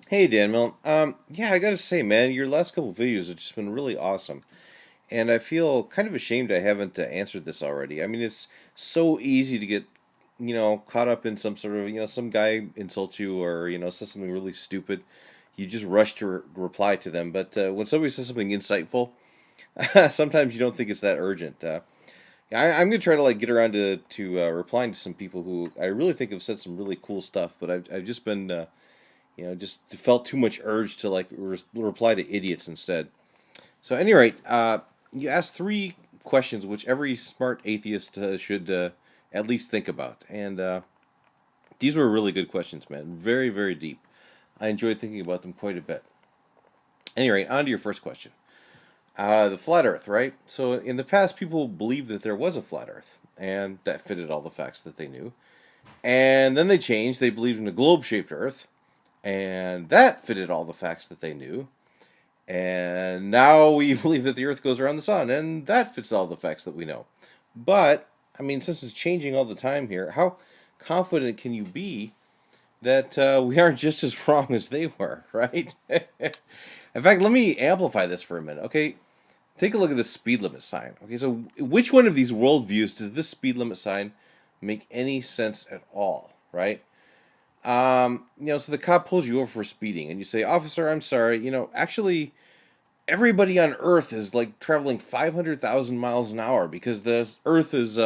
Hey Danmill, yeah, I gotta say, man, your last couple videos have just been really awesome, and I feel kind of ashamed I haven't answered this already. I mean, it's so easy to get, caught up in some sort of, some guy insults you or says something really stupid, you just rush to reply to them. But when somebody says something insightful, sometimes you don't think it's that urgent. I'm gonna try to like get around to replying to some people who I really think have said some really cool stuff, but I've just been just felt too much urge to like reply to idiots instead. So, at any rate, you asked three questions which every smart atheist should at least think about, and these were really good questions, man. Very, very deep. I enjoyed thinking about them quite a bit. At any rate, on to your first question. The flat Earth, right? So, in the past, people believed that there was a flat Earth, and that fitted all the facts that they knew. And then they changed. They believed in a globe-shaped Earth, and that fitted all the facts that they knew. And now we believe that the Earth goes around the sun, and that fits all the facts that we know. But, I mean, since it's changing all the time here, how confident can you be that we aren't just as wrong as they were, right? In fact, let me amplify this for a minute, okay? Take a look at the speed limit sign. Okay, so which one of these worldviews does this speed limit sign make any sense at all, right? So the cop pulls you over for speeding, and you say, "Officer, I'm sorry. Actually, everybody on Earth is like traveling 500,000 miles an hour because the Earth is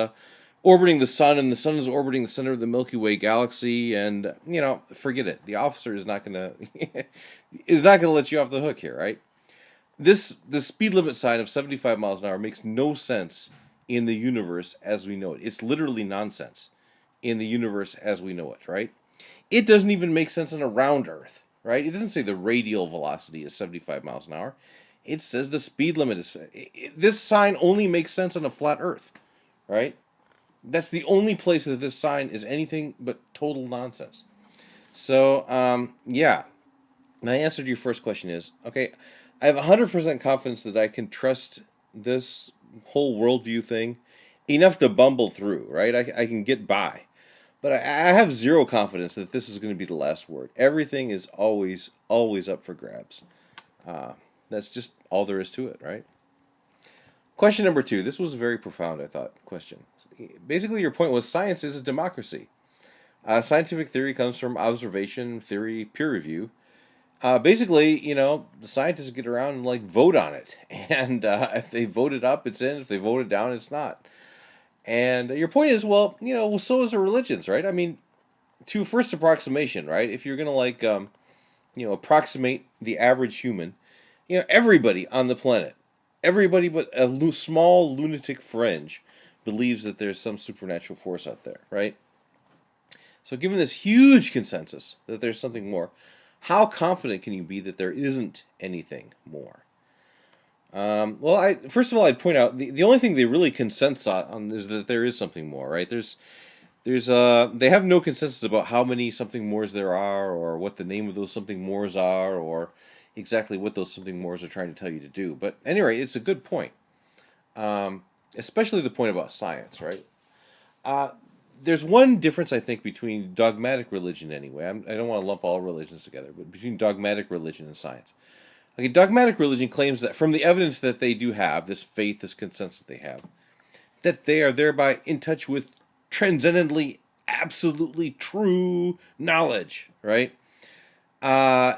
orbiting the sun, and the sun is orbiting the center of the Milky Way galaxy. And forget it. The officer is not gonna is not gonna let you off the hook here, right? The speed limit sign of 75 miles an hour makes no sense in the universe as we know it. It's literally nonsense in the universe as we know it, right? It doesn't even make sense on a round Earth, right? It doesn't say the radial velocity is 75 miles an hour. It says the speed limit is. This sign only makes sense on a flat Earth, right? That's the only place that this sign is anything but total nonsense. So, yeah. My answer to your first question is okay, I have 100% confidence that I can trust this whole worldview thing enough to bumble through, right? I can get by. But I have zero confidence that this is going to be the last word. Everything is always, always up for grabs. Uh, that's just all there is to it, right? Question number two. This was very profound, I thought. Question. Basically, your point was science is a democracy. Scientific theory comes from observation, theory, peer review. Basically, the scientists get around and like vote on it, and if they vote it up, it's in. If they vote it down, it's not. And your point is, well, well, so is the religions, right? I mean, to first approximation, right? If you're gonna like, approximate the average human, everybody on the planet, everybody but a small lunatic fringe, believes that there's some supernatural force out there, right? So, given this huge consensus that there's something more, how confident can you be that there isn't anything more? Well, I first of all, I'd point out the only thing they really consensus on is that there is something more, right? There's they have no consensus about how many something mores there are, or what the name of those something mores are, or exactly what those something mores are trying to tell you to do. But anyway, it's a good point, especially the point about science, right? Uh, there's one difference I think between dogmatic religion, anyway. I don't want to lump all religions together, but between dogmatic religion and science. Okay, dogmatic religion claims that from the evidence that they do have, this faith, this consensus they have, that they are thereby in touch with transcendently, absolutely true knowledge, right? Uh,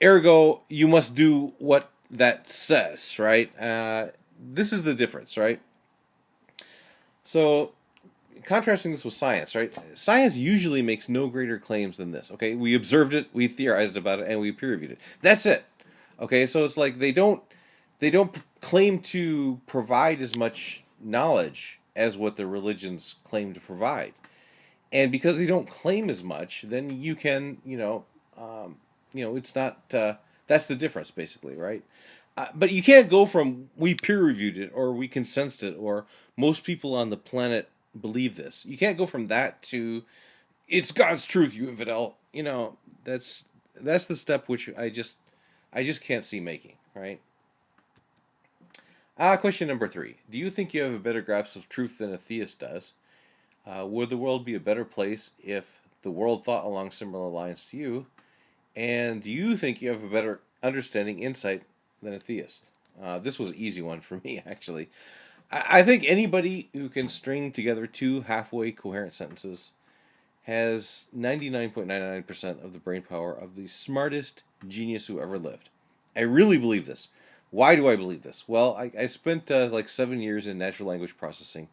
Ergo, you must do what that says, right? This is the difference, right? So, contrasting this with science, right? Science usually makes no greater claims than this. Okay, we observed it, we theorized about it, and we peer reviewed it. That's it. Okay, so it's like they don't claim to provide as much knowledge as what the religions claim to provide, and because they don't claim as much, then you can it's not that's the difference basically, right? But you can't go from we peer reviewed it or we consented it or most people on the planet believe this. You can't go from that to it's God's truth, you infidel. That's the step which I just can't see making, right? Question number three. Do you think you have a better grasp of truth than a theist does? Would the world be a better place if the world thought along similar lines to you? And do you think you have a better understanding, insight than a theist? This was an easy one for me, actually. I think anybody who can string together two halfway coherent sentences has 99.99% of the brain power of the smartest genius who ever lived. I really believe this. Why do I believe this? Well, I spent like 7 years in natural language processing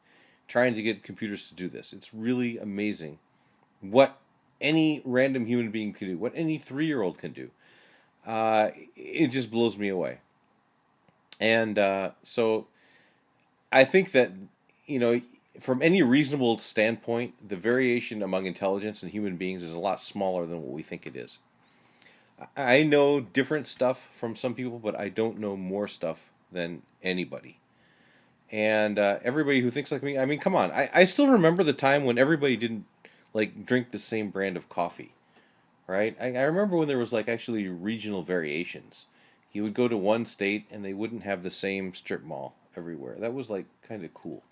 trying to get computers to do this. It's really amazing what any random human being can do, what any 3-year-old can do. It just blows me away. And so I think that, you know, from any reasonable standpoint, the variation among intelligence and human beings is a lot smaller than what we think it is. I know different stuff from some people, but I don't know more stuff than anybody. And everybody who thinks like me, I mean, come on. I still remember the time when everybody didn't like drink the same brand of coffee, right? I remember when there was like actually regional variations. You would go to one state and they wouldn't have the same strip mall everywhere. That was like kind of cool.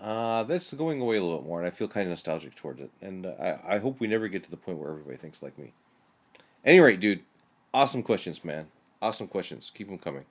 That's going away a little bit more, and I feel kind of nostalgic towards it. And I hope we never get to the point where everybody thinks like me. Any rate, dude, awesome questions, man. Awesome questions. Keep them coming.